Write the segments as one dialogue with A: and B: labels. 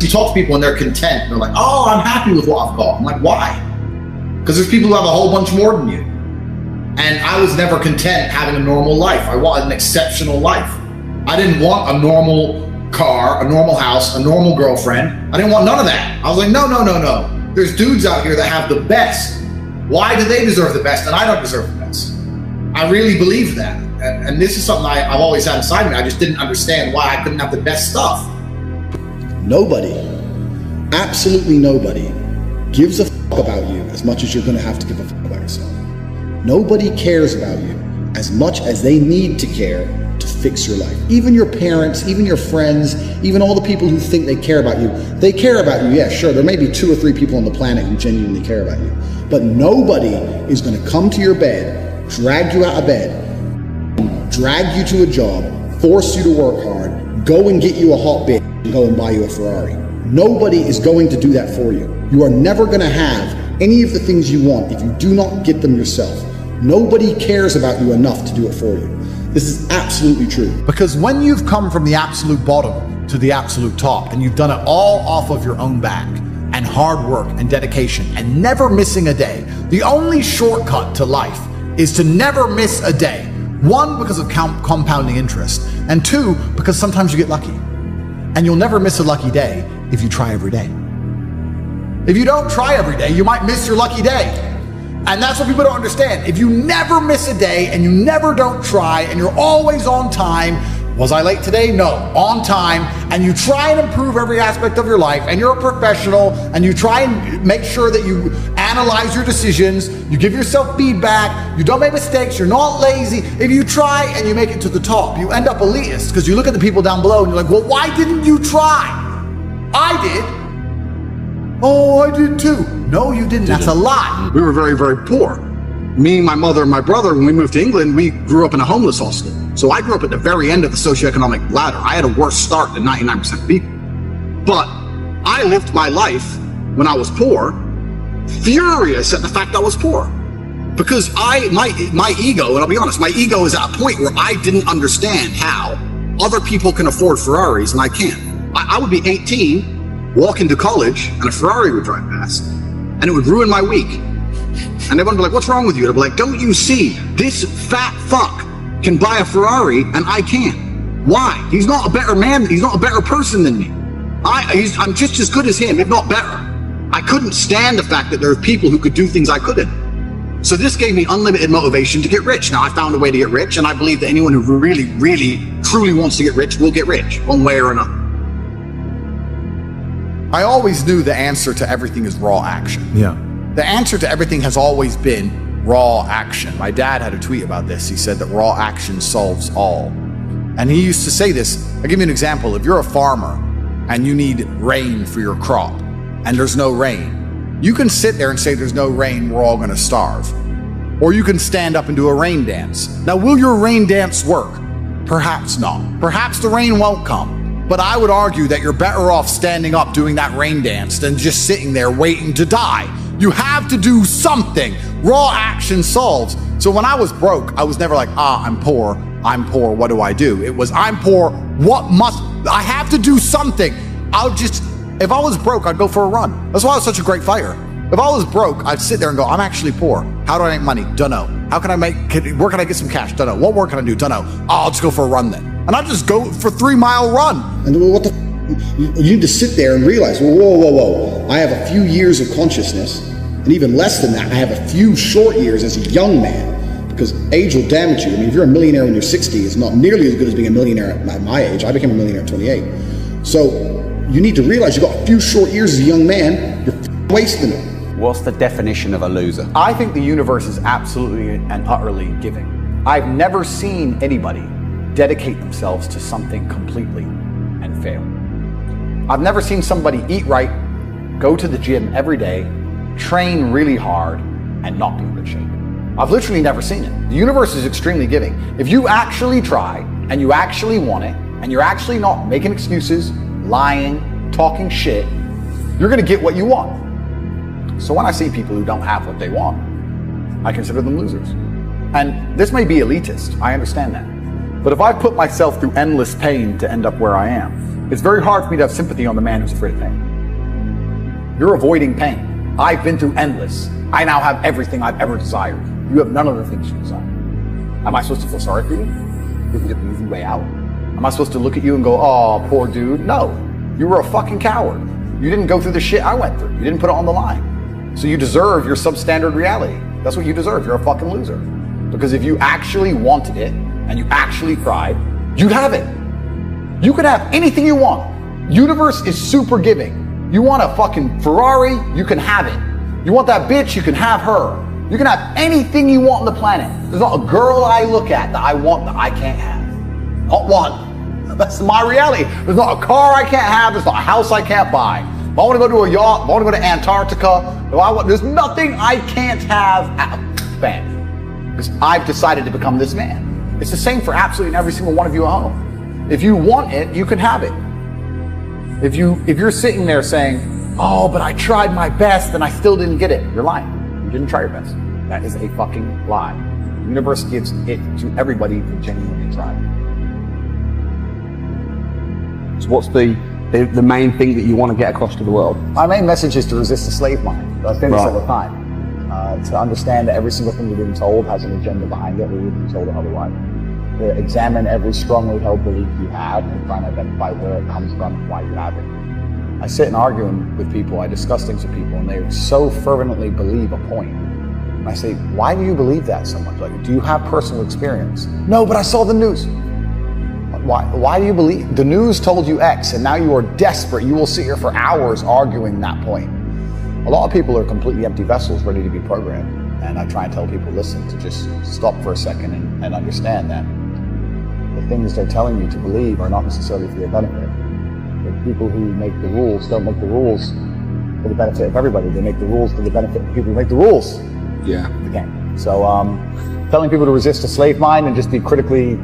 A: You talk to people and they're content. They're like, oh, I'm happy with what I've got. I'm like, why? Because there's people who have a whole bunch more than you. And I was never content having a normal life. I wanted an exceptional life. I didn't want a normal car, a normal house, a normal girlfriend. I didn't want none of that. I was like, no. There's dudes out here that have the best. Why do they deserve the best and I don't deserve the best? I really believe that. And this is something I've always had inside me. I just didn't understand why I couldn't have the best stuff.
B: Nobody, absolutely nobody, gives a fuck about you as much as you're going to have to give a fuck about yourself. Nobody cares about you as much as they need to care to fix your life. Even your parents, even your friends, even all the people who think they care about you, they care about you. Yeah, sure, there may be 2 or 3 people on the planet who genuinely care about you. But nobody is going to come to your bed, drag you out of bed, drag you to a job, force you to work hard, go and get you a hot bitch, and go and buy you a Ferrari. Nobody is going to do that for you. You are never going to have any of the things you want if you do not get them yourself. Nobody cares about you enough to do it for you. This is absolutely true.
C: Because when you've come from the absolute bottom to the absolute top, and you've done it all off of your own back, and hard work and dedication, and never missing a day, the only shortcut to life is to never miss a day. 1, because of compounding interest, and 2, because sometimes you get lucky. And you'll never miss a lucky day if you try every day. If you don't try every day, you might miss your lucky day. And that's what people don't understand. If you never miss a day and you never don't try and you're always on time, was I late today? No, on time, and you try and improve every aspect of your life, and you're a professional, and you try and make sure that you analyze your decisions, you give yourself feedback, you don't make mistakes, you're not lazy. If you try and you make it to the top, you end up elitist, because you look at the people down below and you're like, well, why didn't you try? I did. Oh, I did too. No, you didn't. That's a lie.
D: We were very, very poor. Me, my mother, and my brother, when we moved to England, we grew up in a homeless hostel. So I grew up at the very end of the socioeconomic ladder. I had a worse start than 99% of people. But I lived my life when I was poor, furious at the fact I was poor. Because my ego, and I'll be honest, my ego is at a point where I didn't understand how other people can afford Ferraris and I can't. I would be 18, walk into college, and a Ferrari would drive past, and it would ruin my week. And everyone would be like, what's wrong with you? I'd be like, don't you see, this fat fuck can buy a Ferrari and I can't. Why? He's not a better man, he's not a better person than me. I'm just as good as him, if not better. I couldn't stand the fact that there are people who could do things I couldn't. So this gave me unlimited motivation to get rich. Now I found a way to get rich, and I believe that anyone who really, really, truly wants to get rich will get rich, one way or another.
C: I always knew the answer to everything is raw action.
E: Yeah.
C: The answer to everything has always been raw action. My dad had a tweet about this. He said that raw action solves all. And he used to say this. I'll give you an example. If you're a farmer and you need rain for your crop and there's no rain, you can sit there and say there's no rain, we're all gonna starve. Or you can stand up and do a rain dance. Now, will your rain dance work? Perhaps not. Perhaps the rain won't come. But I would argue that you're better off standing up doing that rain dance than just sitting there waiting to die. You have to do something. Raw action solves. So when I was broke, I was never like, I'm poor, what do I do? It was, I'm poor, I have to do something. If I was broke, I'd go for a run. That's why I was such a great fighter. If I was broke, I'd sit there and go, I'm actually poor. How do I make money? Dunno. Where can I get some cash? Dunno. What work can I do? Dunno. I'll just go for a run then. And I'd just go for a 3-mile run.
B: And what the you need to sit there and realize, whoa. I have a few years of consciousness, and even less than that, I have a few short years as a young man, because age will damage you. I mean, if you're a millionaire when you're 60, it's not nearly as good as being a millionaire at my age. I became a millionaire at 28. So you need to realize you've got a few short years as a young man, you're wasting it.
F: What's the definition of a loser?
G: I think the universe is absolutely and utterly giving. I've never seen anybody dedicate themselves to something completely and fail. I've never seen somebody eat right, go to the gym every day, train really hard, and not be in good shape. I've literally never seen it. The universe is extremely giving. If you actually try, and you actually want it, and you're actually not making excuses, lying, talking shit, you're gonna get what you want. So when I see people who don't have what they want, I consider them losers. And this may be elitist, I understand that. But if I put myself through endless pain to end up where I am, It's very hard for me to have sympathy on the man who's afraid of pain. You're avoiding pain. I've been through endless. I now have everything I've ever desired. You have none of the things you desire. Am I supposed to feel sorry for you? Give me the easy way out. Am I supposed to look at you and go, oh, poor dude? No. You were a fucking coward. You didn't go through the shit I went through. You didn't put it on the line. So you deserve your substandard reality. That's what you deserve. You're a fucking loser. Because if you actually wanted it and you actually tried, you'd have it. You could have anything you want. Universe is super giving. You want a fucking Ferrari, you can have it. You want that bitch, you can have her. You can have anything you want on the planet. There's not a girl I look at that I want that I can't have. Not one. That's my reality. There's not a car I can't have. There's not a house I can't buy. If I want to go to a yacht, if I want to go to Antarctica, there's nothing I can't have. Bam. Because I've decided to become this man. It's the same for absolutely every single one of you at home. If you want it, you can have it. If you're sitting there saying, oh, but I tried my best and I still didn't get it, you're lying. You didn't try your best. That is a fucking lie. The universe gives it to everybody who genuinely tried.
F: So what's the main thing that you want to get across to the world?
G: My main message is to resist the slave mind. I say this all the time. To understand that every single thing you're being told has an agenda behind it, or you're being told it otherwise. To examine every strongly held belief you have and try and identify where it comes from and why you have it. I sit and argue with people, I discuss things with people, and they so fervently believe a point. And I say, why do you believe that so much? Like, do you have personal experience? No, but I saw the news. Why do you believe? The news told you X, and now you are desperate. You will sit here for hours arguing that point. A lot of people are completely empty vessels ready to be programmed. And I try and tell people, listen, to just stop for a second and understand that the things they're telling you to believe are not necessarily for your benefit. The people who make the rules don't make the rules for the benefit of everybody. They make the rules for the benefit of the people who make the rules.
F: Yeah.
G: The game. So telling people to resist a slave mind and just be critical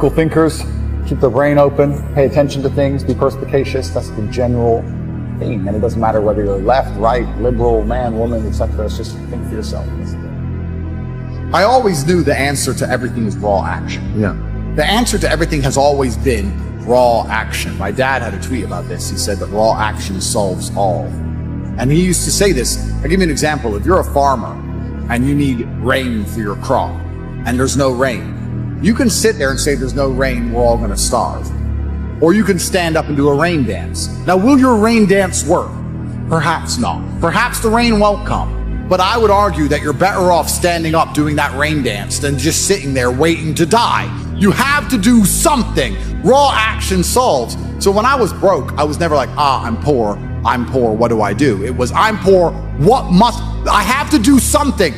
G: thinkers, keep their brain open, pay attention to things, be perspicacious, that's the general theme. And it doesn't matter whether you're left, right, liberal, man, woman, etc. It's just think for yourself. That's the thing.
C: I always knew the answer to everything is raw action.
D: Yeah.
C: The answer to everything has always been raw action. My dad had a tweet about this. He said that raw action solves all. And he used to say this. I'll give you an example. If you're a farmer and you need rain for your crop and there's no rain, you can sit there and say there's no rain, we're all going to starve. Or you can stand up and do a rain dance. Now, will your rain dance work? Perhaps not. Perhaps the rain won't come. But I would argue that you're better off standing up doing that rain dance than just sitting there waiting to die. You have to do something. Raw action solves. So when I was broke, I was never like, I'm poor, what do I do? It was, I'm poor, I have to do something.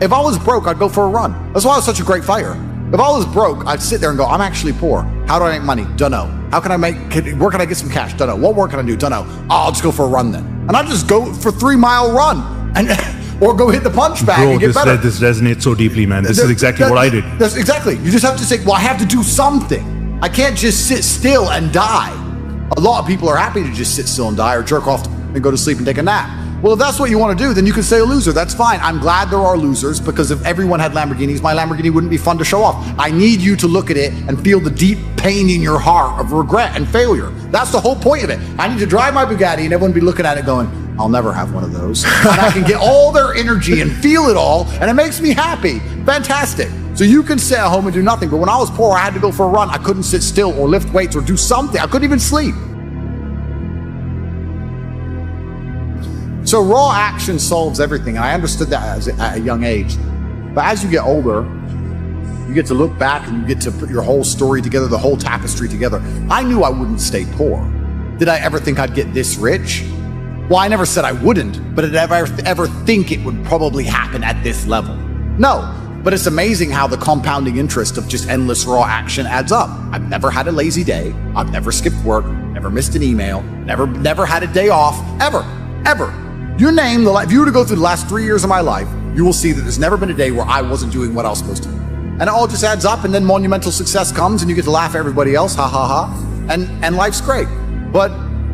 C: If I was broke, I'd go for a run. That's why I was such a great fighter. If I was broke, I'd sit there and go, I'm actually poor. How do I make money? Don't know. Where can I get some cash? Don't know. What work can I do? Don't know. I'll just go for a run then. And I'd just go for 3 mile run or go hit the punch bag and get better.
E: This resonates so deeply, man. This is exactly what I did.
C: That's exactly. You just have to say, well, I have to do something. I can't just sit still and die. A lot of people are happy to just sit still and die or jerk off and go to sleep and take a nap. Well, if that's what you want to do, then you can say a loser. That's fine. I'm glad there are losers, because if everyone had Lamborghinis, my Lamborghini wouldn't be fun to show off. I need you to look at it and feel the deep pain in your heart of regret and failure. That's the whole point of it. I need to drive my Bugatti and everyone be looking at it going, I'll never have one of those. And I can get all their energy and feel it all, and it makes me happy. Fantastic. So you can sit at home and do nothing. But when I was poor, I had to go for a run. I couldn't sit still or lift weights or do something. I couldn't even sleep. So raw action solves everything. And I understood that at a young age. But as you get older, you get to look back and you get to put your whole story together, the whole tapestry together. I knew I wouldn't stay poor. Did I ever think I'd get this rich? Well, I never said I wouldn't, but did I ever think it would probably happen at this level? No. But it's amazing how the compounding interest of just endless raw action adds up. I've never had a lazy day. I've never skipped work, never missed an email, never had a day off, ever. You name if you were to go through the last 3 years of my life, you will see that there's never been a day where I wasn't doing what I was supposed to do. And it all just adds up, and then monumental success comes and you get to laugh at everybody else, ha ha ha, and life's great. But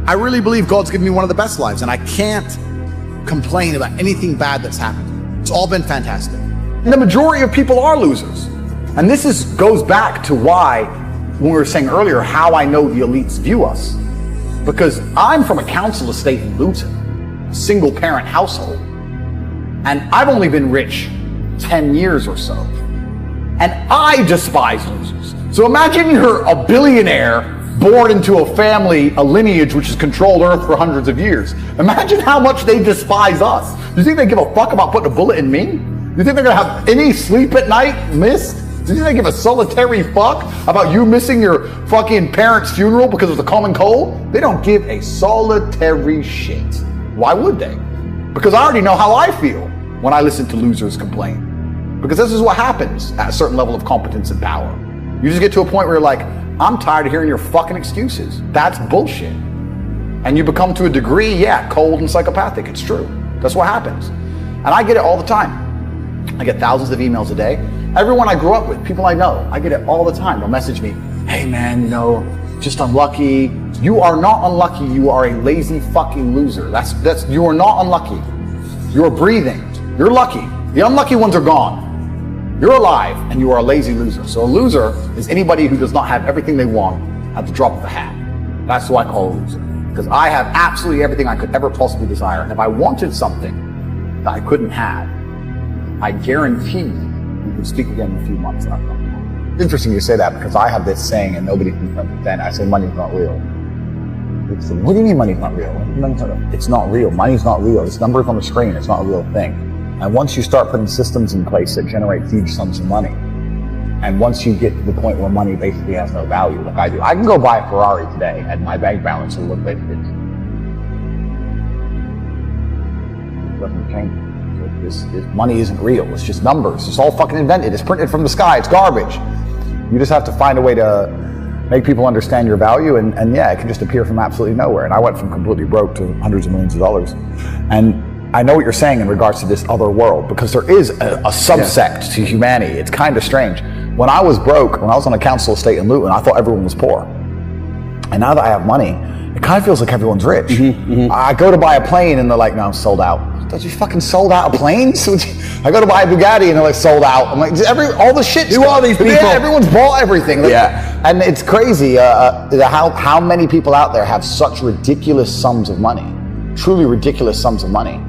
C: I really believe God's given me one of the best lives, and I can't complain about anything bad that's happened. It's all been fantastic.
G: And the majority of people are losers. And this goes back to why when we were saying earlier how I know the elites view us. Because I'm from a council estate in Luton, a single parent household. And I've only been rich 10 years or so. And I despise losers. So imagine you're a billionaire born into a family, a lineage which has controlled Earth for hundreds of years. Imagine how much they despise us. Do you think they give a fuck about putting a bullet in me? Do you think they're gonna have any sleep at night missed? Do you think they give a solitary fuck about you missing your fucking parents' funeral because of the common cold? They don't give a solitary shit. Why would they? Because I already know how I feel when I listen to losers complain. Because this is what happens at a certain level of competence and power. You just get to a point where you're like, I'm tired of hearing your fucking excuses. That's bullshit. And you become, to a degree, yeah, cold and psychopathic. It's true. That's what happens. And I get it all the time. I get thousands of emails a day. Everyone I grew up with, people I know, I get it all the time. They'll message me, hey man, you know, just unlucky. You are not unlucky. You are a lazy fucking loser. You are not unlucky. You're breathing. You're lucky. The unlucky ones are gone. You're alive and you are a lazy loser. So a loser is anybody who does not have everything they want at the drop of a hat. That's who I call a loser. Because I have absolutely everything I could ever possibly desire. And if I wanted something that I couldn't have, I guarantee you can speak again in a few months. It's interesting you say that, because I have this saying and nobody can understand. I say money's not real. What do you mean money's not real? It's not real. Money's not real. It's numbers on the screen. It's not a real thing. And once you start putting systems in place that generate huge sums of money, and once you get to the point where money basically has no value, like I do, I can go buy a Ferrari today and my bank balance will look like it doesn't change. This money isn't real. It's just numbers. It's all fucking invented. It's printed from the sky. It's garbage. You just have to find a way to make people understand your value, and yeah, it can just appear from absolutely nowhere. And I went from completely broke to hundreds of millions of dollars. And I know what you're saying in regards to this other world, because there is a subsect to humanity. It's kind of strange. When I was broke, when I was on a council estate in Luton, I thought everyone was poor. And now that I have money, it kind of feels like everyone's rich. I go to buy a plane and they're like, no, I'm sold out. Thought you fucking sold out a plane? I go to buy a Bugatti and they're like, sold out. I'm like, all the shit. Who are these people? Yeah, everyone's bought everything. Like, yeah. And it's crazy how many people out there have such ridiculous sums of money. Truly ridiculous sums of money.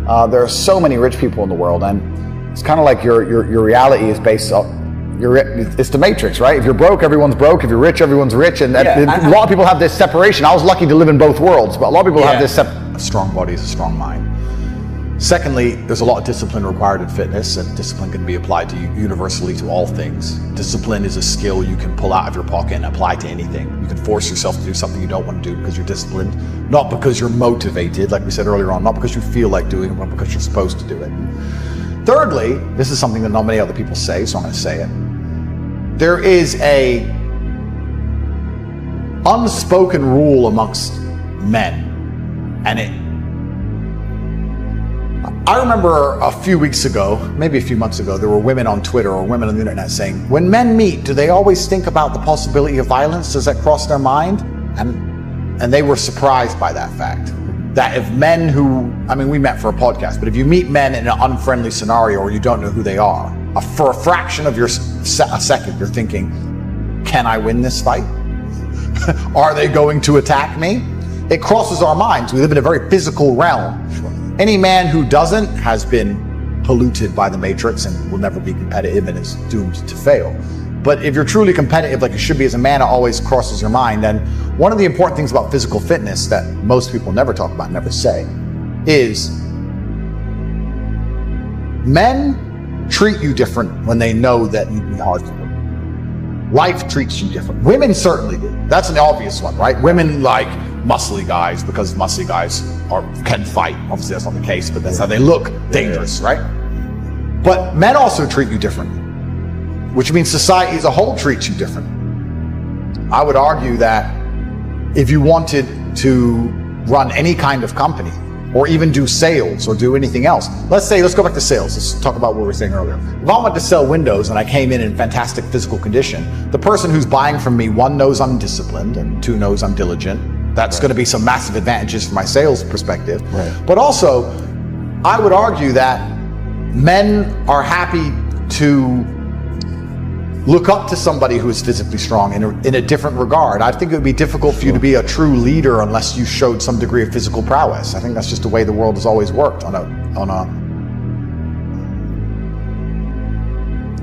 G: There are so many rich people in the world, and it's kind of like your reality is based on, it's the Matrix, right? If you're broke, everyone's broke. If you're rich, everyone's rich. And a lot of people have this separation. I was lucky to live in both worlds, but a lot of people have this
C: A strong body is a strong mind. Secondly, there's a lot of discipline required in fitness, and discipline can be applied to universally to all things. Discipline is a skill you can pull out of your pocket and apply to anything. You can force yourself to do something you don't want to do because you're disciplined, not because you're motivated, like we said earlier on, not because you feel like doing it, but because you're supposed to do it. Thirdly, this is something that not many other people say, so I'm going to say it. There is a unspoken rule amongst men, and I remember a few weeks ago, maybe a few months ago, there were women on Twitter or women on the internet saying, when men meet, do they always think about the possibility of violence? Does that cross their mind? And they were surprised by that fact. That if men we met for a podcast, but if you meet men in an unfriendly scenario or you don't know who they are, for a fraction of a second, you're thinking, can I win this fight? Are they going to attack me? It crosses our minds. We live in a very physical realm. Any man who doesn't has been polluted by the Matrix and will never be competitive and is doomed to fail. But if you're truly competitive, like you should be as a man, it always crosses your mind. And one of the important things about physical fitness that most people never talk about, never say, is men treat you different when they know that you'd be hard to them. Life treats you different. Women certainly do. That's an obvious one, right? Women like muscly guys because muscly guys can fight. Obviously that's not the case, but that's how they look dangerous, right? But men also treat you differently, which means society as a whole treats you different. I would argue that if you wanted to run any kind of company or even do sales or do anything else, let's go back to sales. Let's talk about what we were saying earlier. If I wanted to sell windows and I came in fantastic physical condition, the person who's buying from me, one, knows I'm disciplined, and two, knows I'm diligent. That's going to be some massive advantages from my sales perspective. Right. But also, I would argue that men are happy to look up to somebody who is physically strong in a different regard. I think it would be difficult for you to be a true leader unless you showed some degree of physical prowess. I think that's just the way the world has always worked at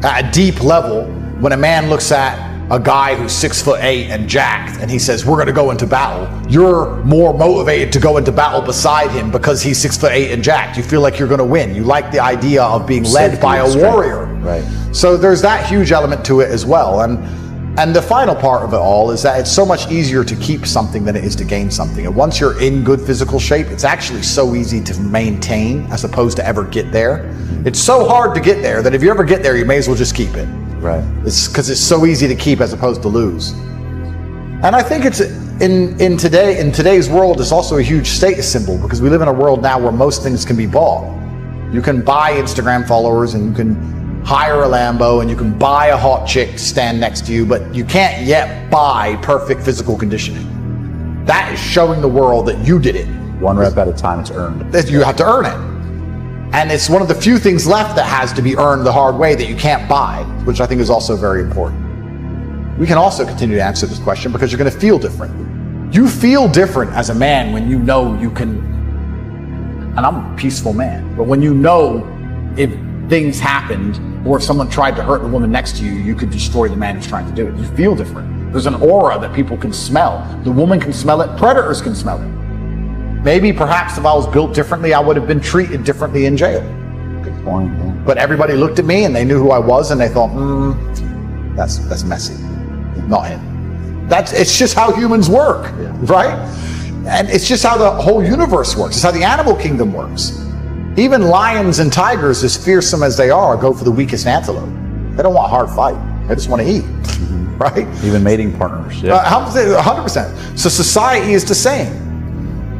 C: a deep level. When a man looks at a guy who's 6'8" and jacked, and he says, we're gonna go into battle, you're more motivated to go into battle beside him because he's 6'8" and jacked. You feel like you're gonna win. You like the idea of being led by a warrior.
F: Right.
C: So there's that huge element to it as well. And the final part of it all is that it's so much easier to keep something than it is to gain something. And once you're in good physical shape, it's actually so easy to maintain as opposed to ever get there. It's so hard to get there that if you ever get there, you may as well just keep it.
F: Right.
C: It's because it's so easy to keep as opposed to lose. And I think it's in today's world, it's also a huge status symbol because we live in a world now where most things can be bought. You can buy Instagram followers, and you can hire a Lambo, and you can buy a hot chick to stand next to you, but you can't yet buy perfect physical conditioning. That is showing the world that you did it.
F: One rep at a time, it's earned.
C: That you have to earn it. And it's one of the few things left that has to be earned the hard way that you can't buy, which I think is also very important. We can also continue to answer this question because you're going to feel different. You feel different as a man when you know you can, and I'm a peaceful man, but when you know if things happened or if someone tried to hurt the woman next to you, you could destroy the man who's trying to do it. You feel different. There's an aura that people can smell. The woman can smell it. Predators can smell it. Maybe, perhaps, if I was built differently, I would have been treated differently in jail.
F: Good point. Yeah.
C: But everybody looked at me and they knew who I was and they thought, that's messy. Not him. It's just how humans work, right? And it's just how the whole universe works. It's how the animal kingdom works. Even lions and tigers, as fearsome as they are, go for the weakest antelope. They don't want a hard fight. They just want to eat, right?
F: Even mating partners. Yeah.
C: 100%. So society is the same.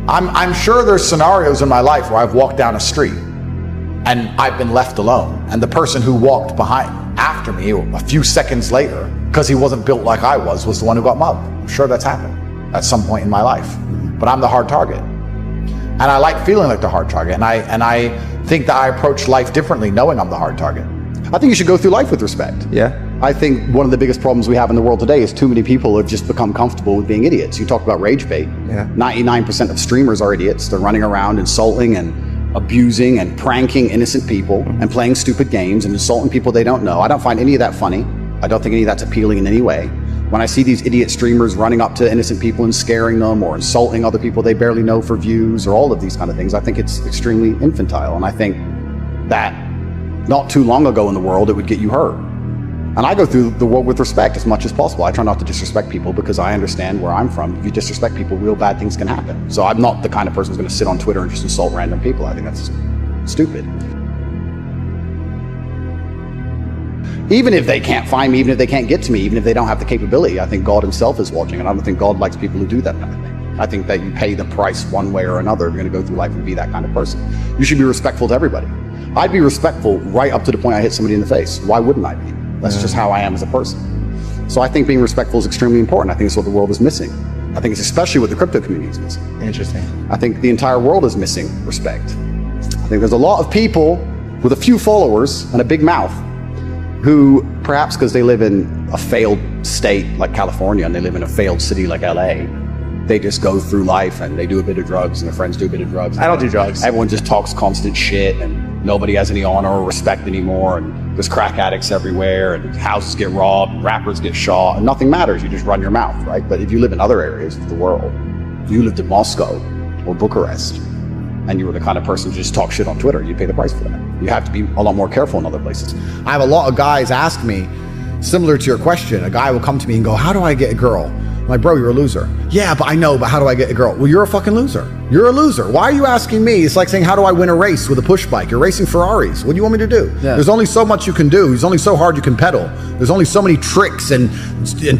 C: I'm sure there's scenarios in my life where I've walked down a street and I've been left alone, and the person who walked after me a few seconds later, because he wasn't built like I was the one who got mugged. I'm sure that's happened at some point in my life. But I'm the hard target. And I like feeling like the hard target. And I think that I approach life differently knowing I'm the hard target. I think you should go through life with respect.
F: Yeah.
B: I think one of the biggest problems we have in the world today is too many people have just become comfortable with being idiots. You talk about rage bait.
F: Yeah.
B: 99% of streamers are idiots. They're running around insulting and abusing and pranking innocent people and playing stupid games and insulting people they don't know. I don't find any of that funny. I don't think any of that's appealing in any way. When I see these idiot streamers running up to innocent people and scaring them or insulting other people they barely know for views or all of these kind of things, I think it's extremely infantile. And I think that not too long ago in the world, it would get you hurt. And I go through the world with respect as much as possible. I try not to disrespect people because I understand where I'm from. If you disrespect people, real bad things can happen. So I'm not the kind of person who's going to sit on Twitter and just insult random people. I think that's stupid. Even if they can't find me, even if they can't get to me, even if they don't have the capability, I think God himself is watching, and I don't think God likes people who do that kind of thing. I think that you pay the price one way or another if you're going to go through life and be that kind of person. You should be respectful to everybody. I'd be respectful right up to the point I hit somebody in the face. Why wouldn't I be? That's just how I am as a person. So I think being respectful is extremely important. I think it's what the world is missing. I think it's especially what the crypto community is missing.
C: Interesting.
B: I think the entire world is missing respect. I think there's a lot of people with a few followers and a big mouth who, perhaps because they live in a failed state like California and they live in a failed city like LA, they just go through life and they do a bit of drugs and their friends do a bit of drugs.
C: I don't do drugs.
B: Everyone just talks constant shit and nobody has any honor or respect anymore, and there's crack addicts everywhere and houses get robbed, rappers get shot, and nothing matters. You just run your mouth, right? But if you live in other areas of the world, you lived in Moscow or Bucharest, and you were the kind of person who just talk shit on Twitter, you pay the price for that. You have to be a lot more careful in other places.
C: I have a lot of guys ask me, similar to your question, a guy will come to me and go, how do I get a girl? I'm like, bro, you're a loser. Yeah, but I know, but how do I get a girl? Well, you're a fucking loser. You're a loser. Why are you asking me? It's like saying, how do I win a race with a push bike? You're racing Ferraris. What do you want me to do? Yeah. There's only so much you can do. There's only so hard you can pedal. There's only so many tricks and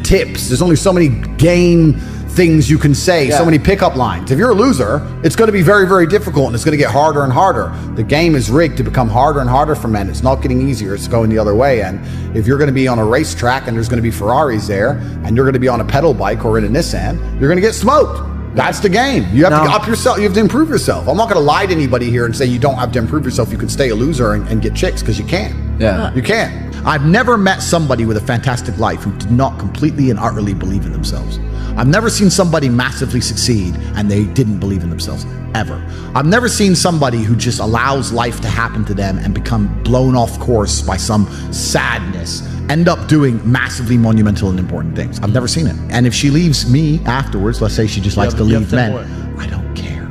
C: tips. There's only so many game things you can say, so many pickup lines. If you're a loser, it's going to be very, very difficult, and it's going to get harder and harder. The game is rigged to become harder and harder for men. It's not getting easier. It's going the other way. And if you're going to be on a racetrack and there's going to be Ferraris there, and you're going to be on a pedal bike or in a Nissan, you're going to get smoked. That's the game. You have to up yourself. You have to improve yourself. I'm not going to lie to anybody here and say you don't have to improve yourself. You can stay a loser and get chicks, because you can.
F: Yeah.
C: You can. I've never met somebody with a fantastic life who did not completely and utterly believe in themselves. I've never seen somebody massively succeed and they didn't believe in themselves, ever. I've never seen somebody who just allows life to happen to them and become blown off course by some sadness, end up doing massively monumental and important things. I've never seen it. And if she leaves me afterwards, let's say she just likes to leave men, I don't care.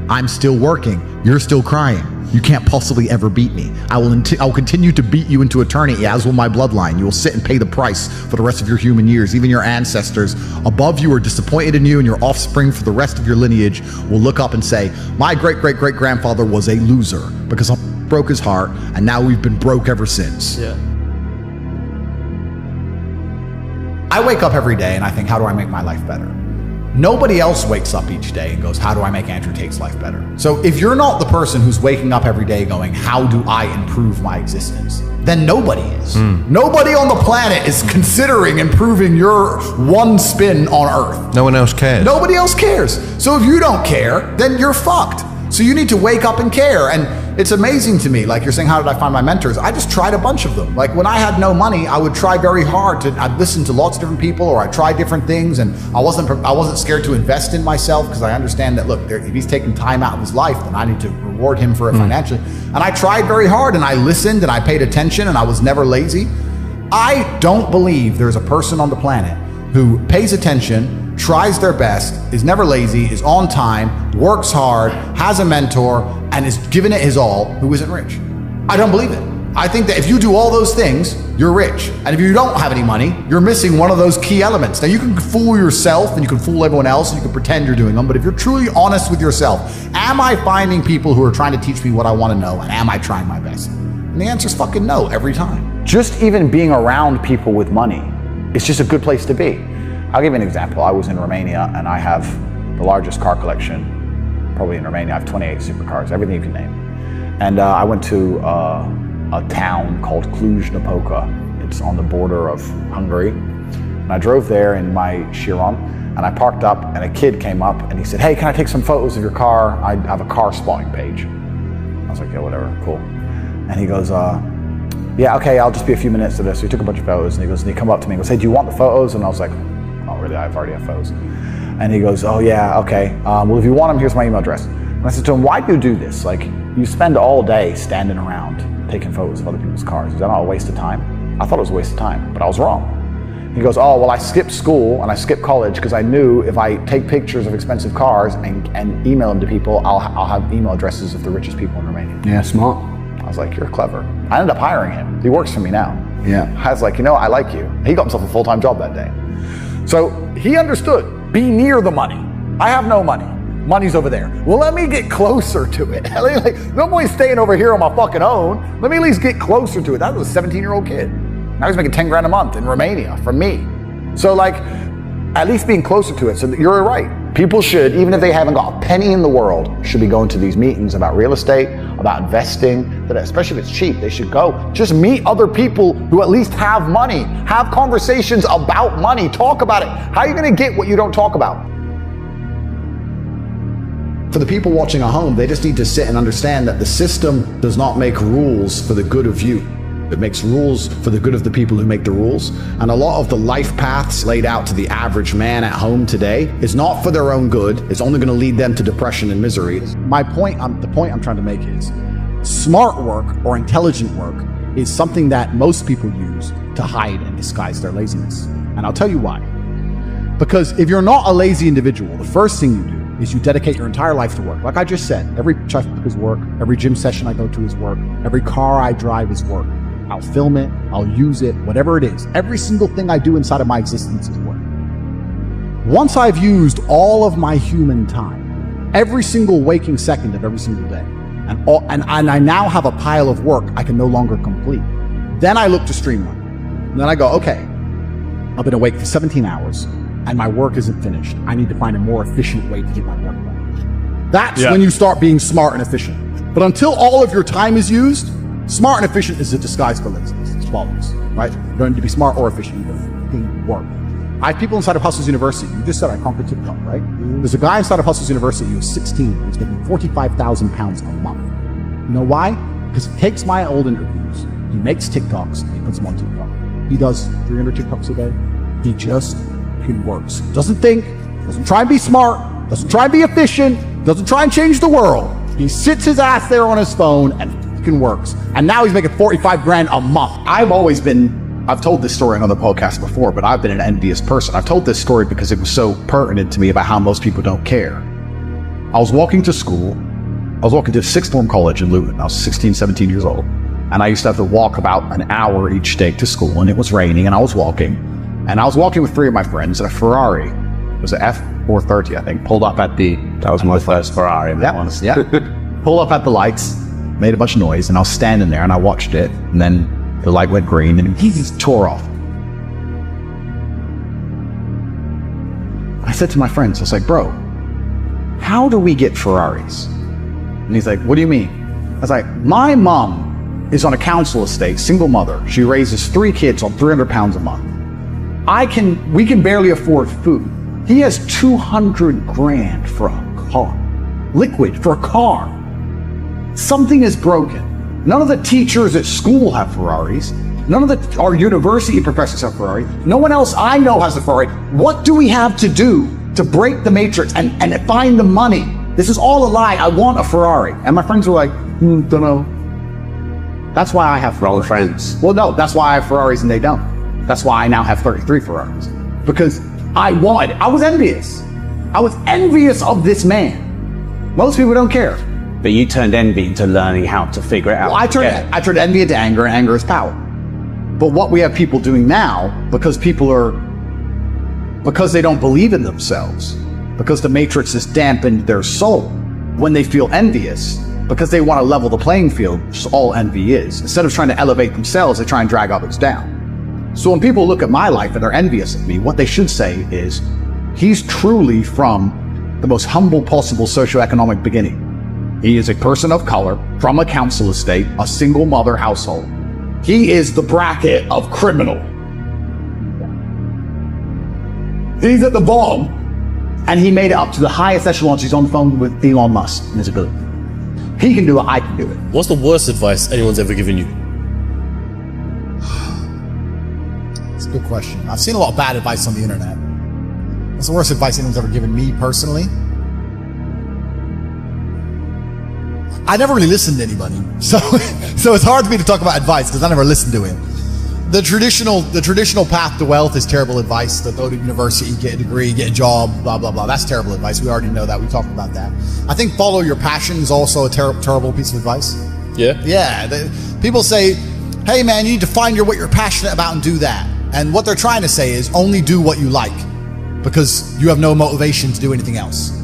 C: I'm still working. You're still crying. You can't possibly ever beat me. I will continue to beat you into eternity, as will my bloodline. You will sit and pay the price for the rest of your human years. Even your ancestors above you are disappointed in you, and your offspring for the rest of your lineage will look up and say, my great-great-great-grandfather was a loser because I broke his heart, and now we've been broke ever since.
H: Yeah.
C: I wake up every day and I think, how do I make my life better? Nobody else wakes up each day and goes, how do I make Andrew Tate's life better? So if you're not the person who's waking up every day going, how do I improve my existence? Then nobody is. Nobody on the planet is considering improving your one spin on Earth.
H: No one else cares.
C: Nobody else cares. So if you don't care, then you're fucked. So you need to wake up and care. And it's amazing to me, like you're saying, how did I find my mentors? I just tried a bunch of them. Like when I had no money, I would try very hard I'd listen to lots of different people, or I'd try different things, and I wasn't scared to invest in myself, because I understand that, look, if he's taking time out of his life, then I need to reward him for it financially. And I tried very hard, and I listened, and I paid attention, and I was never lazy. I don't believe there's a person on the planet who pays attention, tries their best, is never lazy, is on time, works hard, has a mentor, and is giving it his all, who isn't rich. I don't believe it. I think that if you do all those things, you're rich. And if you don't have any money, you're missing one of those key elements. Now, you can fool yourself and you can fool everyone else and you can pretend you're doing them, but if you're truly honest with yourself, am I finding people who are trying to teach me what I want to know, and am I trying my best? And the answer is fucking no, every time.
G: Just even being around people with money, it's just a good place to be. I'll give you an example. I was in Romania, and I have the largest car collection probably in Romania. I have 28 supercars, everything you can name. And I went to a town called Cluj-Napoca. It's on the border of Hungary. And I drove there in my Chiron, and I parked up, and a kid came up and he said, hey, can I take some photos of your car? I have a car spotting page. I was like, yeah, whatever, cool. And he goes, yeah, okay, I'll just be a few minutes to this. So he took a bunch of photos, and he come up to me and goes, hey, do you want the photos? And I was like, oh, really, I already have photos. And he goes, oh yeah, okay. Well, if you want them, here's my email address. And I said to him, why do you do this? Like, you spend all day standing around taking photos of other people's cars. Is that not a waste of time? I thought it was a waste of time, but I was wrong. He goes, oh, well, I skipped school and I skipped college because I knew if I take pictures of expensive cars and email them to people, I'll have email addresses of the richest people in Romania.
F: Yeah, smart.
G: I was like, you're clever. I ended up hiring him. He works for me now.
F: Yeah.
G: I was like, I like you. He got himself a full-time job that day. So he understood, be near the money. I have no money. Money's over there. Well, let me get closer to it. Like, no point staying over here on my fucking own. Let me at least get closer to it. That was a 17-year-old kid. Now he's making 10 grand a month in Romania from me. So like, at least being closer to it. So you're right. People should, even if they haven't got a penny in the world, should be going to these meetings about real estate, about investing, that especially if it's cheap, they should go. Just meet other people who at least have money. Have conversations about money. Talk about it. How are you going to get what you don't talk about?
C: For the people watching at home, they just need to sit and understand that the system does not make rules for the good of you. It makes rules for the good of the people who make the rules. And a lot of the life paths laid out to the average man at home today is not for their own good. It's only going to lead them to depression and misery. The point I'm trying to make is smart work or intelligent work is something that most people use to hide and disguise their laziness. And I'll tell you why. Because if you're not a lazy individual, the first thing you do is you dedicate your entire life to work. Like I just said, every check is work, every gym session I go to is work, every car I drive is work. I'll film it, I'll use it, whatever it is. Every single thing I do inside of my existence is work. Once I've used all of my human time, every single waking second of every single day, and I now have a pile of work I can no longer complete, then I look to streamline. And then I go, okay, I've been awake for 17 hours and my work isn't finished. I need to find a more efficient way to get my work done. That's when you start being smart and efficient. But until all of your time is used, smart and efficient is a disguise for laziness. It's flawless, right? You don't need to be smart or efficient. You need to work. I have people inside of Hustles University. You just said I conquered TikTok, right? There's a guy inside of Hustles University who's 16. He's making 45,000 pounds a month. You know why? Because he takes my old interviews,
G: He makes TikToks and he puts them on TikTok. He does 300 TikToks a day. He just works. Doesn't think, doesn't try and be smart, doesn't try and be efficient, doesn't try and change the world. He sits his ass there on his phone and fucking works. And now he's making 45 grand a month. I've told this story on other podcasts before, but I've been an envious person. I've told this story because it was so pertinent to me about how most people don't care. I was walking to school. I was walking to sixth form college in Luton. I was 16, 17 years old. And I used to have to walk about an hour each day to school, and it was raining, and I was walking. And I was walking with 3 of my friends, and a Ferrari, it was an F430, I think, pulled up at the...
F: That was my first Ferrari.
G: Yeah. Pulled up at the lights, made a bunch of noise, and I was standing there, and I watched it, and then the light went green, and he just tore off. I said to my friends, I was like, bro, how do we get Ferraris? And he's like, what do you mean? I was like, my mom is on a council estate, single mother. She raises 3 kids on 300 pounds a month. We can barely afford food. He has 200 grand for a car. Liquid for a car. Something is broken. None of the teachers at school have Ferraris. None of our university professors have Ferraris. No one else I know has a Ferrari. What do we have to do to break the matrix and find the money? This is all a lie. I want a Ferrari. And my friends were like, don't know. That's why I have Ferraris.
F: Wrong friends.
G: Well, no, that's why I have Ferraris and they don't. That's why I now have 33 Ferraris. Because I was envious. I was envious of this man. Most people don't care.
F: But you turned envy into learning how to figure it out.
G: Well, I turned envy into anger, and anger is power. But what we have people doing now, because they don't believe in themselves, because the matrix has dampened their soul, when they feel envious, because they want to level the playing field, which is all envy is. Instead of trying to elevate themselves, they try and drag others down. So when people look at my life and they're envious of me, what they should say is, he's truly from the most humble possible socioeconomic beginning. He is a person of color from a council estate, a single mother household. He is the bracket of criminal. He's at the bottom, and he made it up to the highest echelons. He's on the phone with Elon Musk and his ability. He can do it, I can do it.
H: What's the worst advice anyone's ever given you?
C: It's a good question. I've seen a lot of bad advice on the internet. What's the worst advice anyone's ever given me personally? I never really listened to anybody, so it's hard for me to talk about advice because I never listened to it. The traditional path to wealth is terrible advice. To go to university, get a degree, get a job, blah blah blah. That's terrible advice. We already know that. We talked about that. I think follow your passion is also a terrible piece of advice.
H: Yeah.
C: People say, "Hey man, you need to find what you're passionate about and do that." And what they're trying to say is only do what you like, because you have no motivation to do anything else.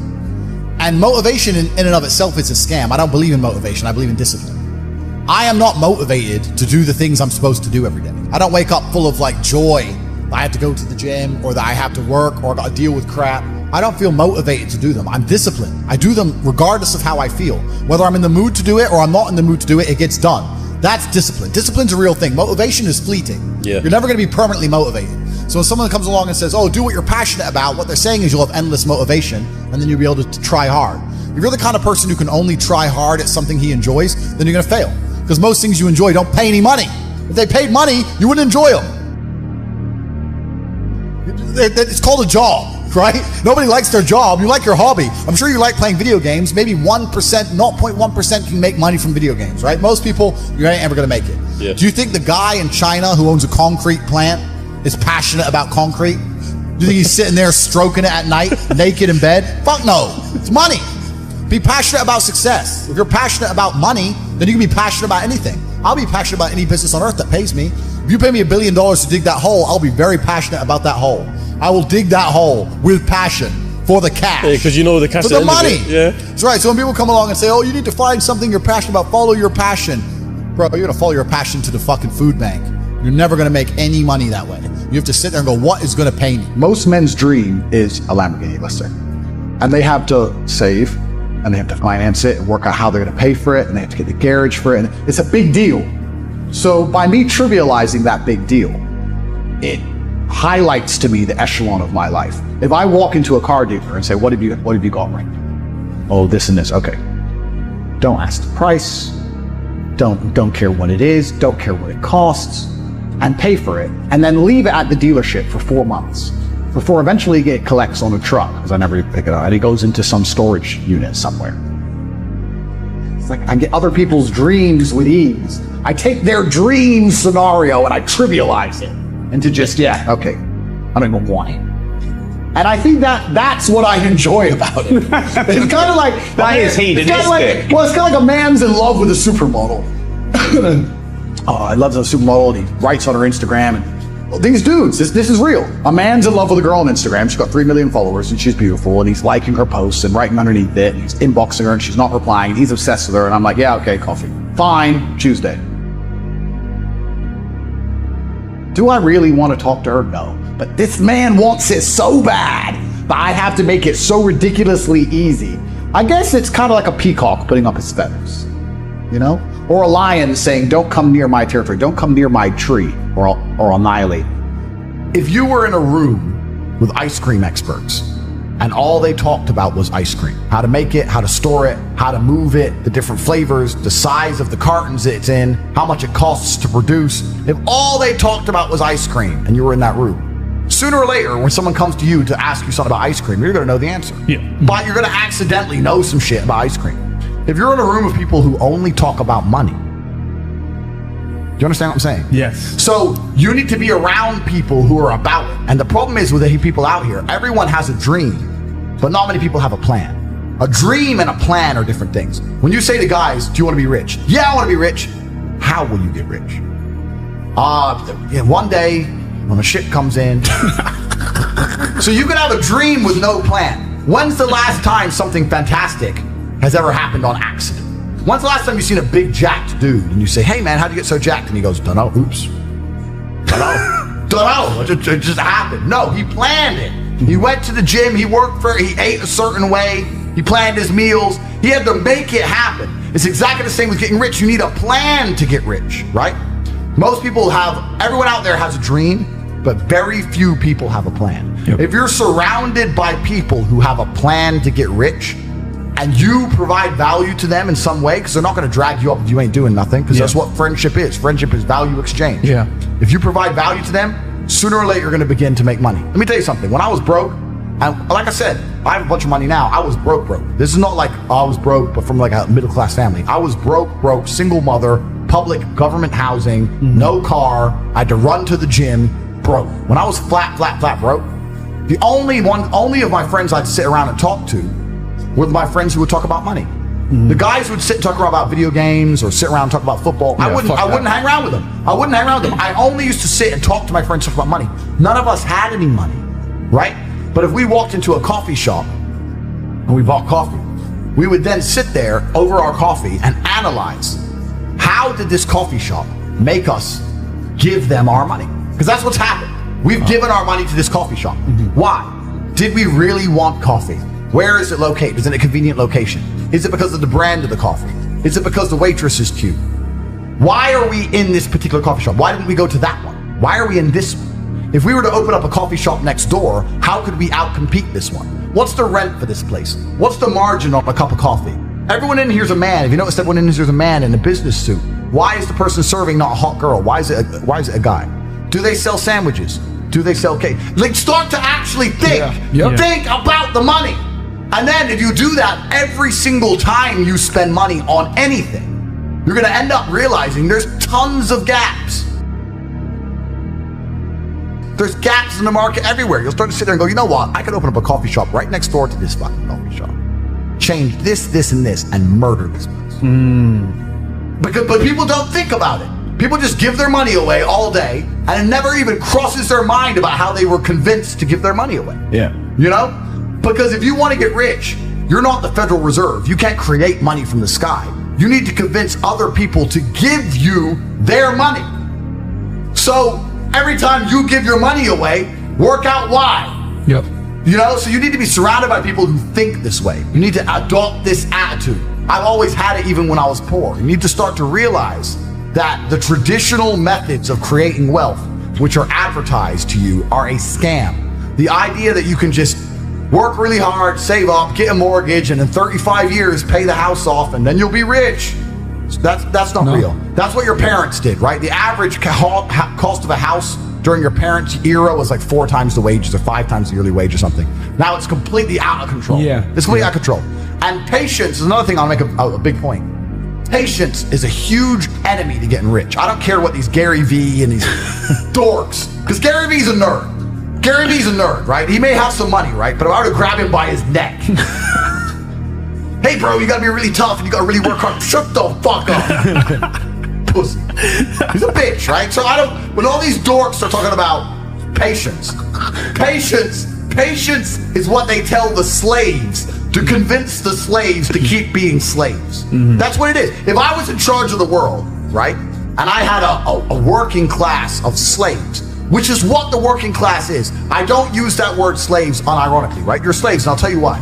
C: And motivation in and of itself is a scam. I don't believe in motivation. I believe in discipline. I am not motivated to do the things I'm supposed to do every day. I don't wake up full of joy that I have to go to the gym or that I have to work or I got to deal with crap. I don't feel motivated to do them. I'm disciplined. I do them regardless of how I feel. Whether I'm in the mood to do it or I'm not in the mood to do it, it gets done. That's discipline. Discipline's a real thing. Motivation is fleeting.
H: Yeah.
C: You're never going to be permanently motivated. So when someone comes along and says, oh, do what you're passionate about, what they're saying is you'll have endless motivation and then you'll be able to try hard. If you're the kind of person who can only try hard at something he enjoys, then you're going to fail. Because most things you enjoy don't pay any money. If they paid money, you wouldn't enjoy them. It's called a job, right? Nobody likes their job. You like your hobby. I'm sure you like playing video games. Maybe 1%, 0.1% can make money from video games, right? Most people, you ain't ever going to make it.
H: Yeah.
C: Do you think the guy in China who owns a concrete plant is passionate about concrete? Do you think he's sitting there stroking it at night, naked in bed? Fuck no. It's money. Be passionate about success. If you're passionate about money, then you can be passionate about anything. I'll be passionate about any business on earth that pays me. If you pay me $1 billion to dig that hole, I'll be very passionate about that hole. I will dig that hole with passion for the cash.
H: Because you know the cash.
C: For the money.
H: Yeah.
C: That's right. So when people come along and say, oh, you need to find something you're passionate about, follow your passion. Bro, you're going to follow your passion to the fucking food bank. You're never going to make any money that way. You have to sit there and go, what is going to pay me?
G: Most men's dream is a Lamborghini, let's say. And they have to save, and they have to finance it, and work out how they're going to pay for it, and they have to get the garage for it, and it's a big deal. So by me trivializing that big deal, it highlights to me the echelon of my life. If I walk into a car dealer and say, what have you got right now? Oh, this and this. Okay. Don't ask the price. don't care what it is, don't care what it costs, and pay for it, and then leave it at the dealership for 4 months before eventually it collects on a truck, because I never even pick it up, and it goes into some storage unit somewhere. It's like I get other people's dreams with ease. I take their dream scenario and I trivialize it into just, yeah, okay, I don't even want it. And I think that's what I enjoy about it. It's kind of like
I: that is hedonistic.
G: Well, it's kind of like a man's in love with a supermodel. Oh, I love the supermodel. And he writes on her Instagram, and well, these dudes, this is real. A man's in love with a girl on Instagram. She's got 3 million followers, and she's beautiful. And he's liking her posts and writing underneath it. And he's inboxing her, and she's not replying. And he's obsessed with her. And I'm like, yeah, okay, coffee. Fine, Tuesday. Do I really want to talk to her? No. But this man wants it so bad that I have to make it so ridiculously easy. I guess it's kind of like a peacock putting up his feathers, you know? Or a lion saying, don't come near my territory, don't come near my tree, or I'll annihilate.
C: If you were in a room with ice cream experts and all they talked about was ice cream, how to make it, how to store it, how to move it, the different flavors, the size of the cartons it's in, how much it costs to produce, if all they talked about was ice cream and you were in that room, sooner or later, when someone comes to you to ask you something about ice cream, you're going to know the answer.
E: Yeah.
C: But you're going to accidentally know some shit about ice cream. If you're in a room of people who only talk about money, do you understand what I'm saying?
E: Yes.
C: So you need to be around people who are about it. And the problem is with the people out here, everyone has a dream, but not many people have a plan. A dream and a plan are different things. When you say to guys, do you want to be rich? Yeah, I want to be rich. How will you get rich? One day, when the shit comes in. So you can have a dream with no plan. When's the last time something fantastic has ever happened on accident? When's the last time you've seen a big jacked dude and you say, hey man, how'd you get so jacked? And he goes, dunno, oops. Dunno, it just happened. No, he planned it. He went to the gym, he ate a certain way, he planned his meals, he had to make it happen. It's exactly the same with getting rich. You need a plan to get rich, right? Most people everyone out there has a dream, but very few people have a plan. Yep. If you're surrounded by people who have a plan to get rich and you provide value to them in some way, because they're not going to drag you up if you ain't doing nothing, because that's what friendship is. Friendship is value exchange.
E: Yeah.
C: If you provide value to them, sooner or later you're going to begin to make money. Let me tell you something. When I was broke, and like I said, I have a bunch of money now. I was broke. This is not like I was broke, but from like a middle class family. I was broke, single mother, public government housing, no car. I had to run to the gym. Broke. When I was flat broke, the only of my friends I'd sit around and talk to were my friends who would talk about money. The guys who would sit and talk about video games or sit around and talk about football, I wouldn't hang around with them. I only used to sit and talk to my friends, talk about money. None of us had any money, right? But if we walked into a coffee shop and we bought coffee, we would then sit there over our coffee and analyze, how did this coffee shop make us give them our money? Because that's what's happened. We've given our money to this coffee shop. Why? Did we really want coffee? Where is it located? Is it a convenient location? Is it because of the brand of the coffee? Is it because the waitress is cute? Why are we in this particular coffee shop? Why didn't we go to that one? Why are we in this one? If we were to open up a coffee shop next door, how could we outcompete this one? What's the rent for this place? What's the margin on a cup of coffee? Everyone in here's a man. If you notice, everyone in here's a man in a business suit. Why is the person serving not a hot girl? Why is it a guy? Do they sell sandwiches? Do they sell cake? Like, start to actually think. Think about the money. And then if you do that every single time you spend money on anything, you're going to end up realizing there's tons of gaps. There's gaps in the market everywhere. You'll start to sit there and go, you know what? I could open up a coffee shop right next door to this fucking coffee shop. Change this, and this, and murder this place. But people don't think about it. People just give their money away all day, and it never even crosses their mind about how they were convinced to give their money away.
E: Yeah.
C: You know? Because if you want to get rich, you're not the Federal Reserve. You can't create money from the sky. You need to convince other people to give you their money. So every time you give your money away, work out why.
E: Yep.
C: You know, so you need to be surrounded by people who think this way. You need to adopt this attitude. I've always had it even when I was poor. You need to start to realize that the traditional methods of creating wealth, which are advertised to you, are a scam. The idea that you can just work really hard, save up, get a mortgage, and in 35 years pay the house off, and then you'll be rich. That's not real. That's what your parents did, right? The average cost of a house during your parents' era was like 4 times the wages or 5 times the yearly wage or something. Now it's completely out of control.
I: Yeah.
C: It's completely out of control. And patience is another thing. I'll make a big point. Patience is a huge enemy to getting rich. I don't care what these Gary Vee and these dorks, because Gary Vee's a nerd. Gary Vee's a nerd, right? He may have some money, right? But if I were to grab him by his neck, hey, bro, you gotta be really tough and you gotta really work hard. Shut the fuck up. Pussy. He's a bitch, right? So when all these dorks are talking about patience is what they tell the slaves to convince the slaves to keep being slaves. That's what it is. If I was in charge of the world, right, and I had a working class of slaves, which is what the working class is. I don't use that word slaves unironically, right? You're slaves, and I'll tell you why.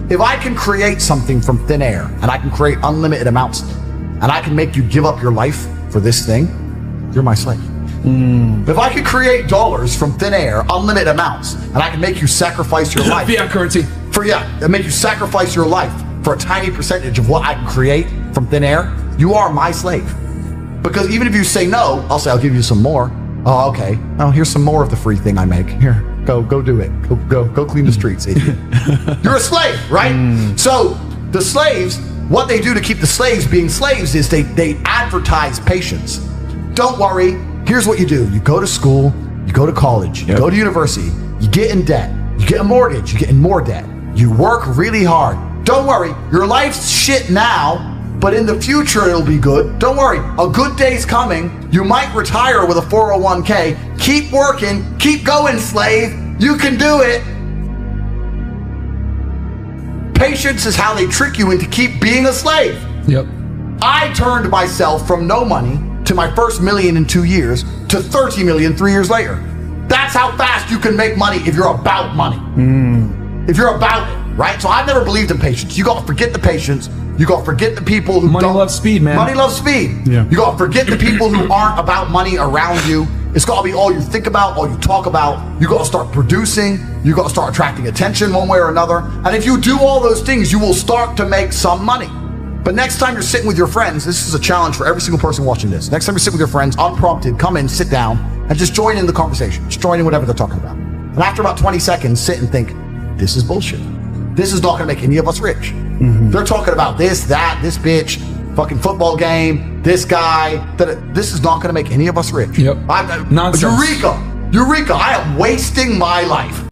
C: If I can create something from thin air, and I can create unlimited amounts, and I can make you give up your life for this thing, you're my slave. If I could create dollars from thin air, unlimited amounts, and I can make you sacrifice your life.
I: Fiat currency.
C: And make you sacrifice your life for a tiny percentage of what I can create from thin air, you are my slave. Because even if you say no, I'll say, I'll give you some more. Oh, okay. Oh, here's some more of the free thing I make. Here, go do it. Go clean the streets, idiot. You're a slave, right? So the slaves, what they do to keep the slaves being slaves is they advertise patience. Don't worry. Here's what you do. You go to school, you go to college, you go to university, you get in debt, you get a mortgage, you get in more debt. You work really hard. Don't worry. Your life's shit now, but in the future it'll be good. Don't worry, a good day's coming. You might retire with a 401k. Keep working, keep going, slave. You can do it. Patience is how they trick you into keep being a slave.
I: Yep.
C: I turned myself from no money to my first million in 2 years to 30 million 3 years later. That's how fast you can make money if you're about money. If you're about it, right? So I've never believed in patience. You gotta forget the patience. You gotta forget the people who
I: Money loves speed, man.
C: Money loves speed.
I: Yeah.
C: You gotta forget the people who aren't about money around you. It's gotta be all you think about, all you talk about. You gotta start producing. You gotta start attracting attention one way or another. And if you do all those things, you will start to make some money. But next time you're sitting with your friends, this is a challenge for every single person watching this. Next time you're sitting with your friends, unprompted, come in, sit down, and just join in the conversation. Just join in whatever they're talking about. And after about 20 seconds, sit and think, this is bullshit. This is not gonna make any of us rich. They're talking about this, that, this bitch, fucking football game, this guy. This is not gonna make any of us rich.
I: Yep. Nonsense.
C: Eureka! I am wasting my life.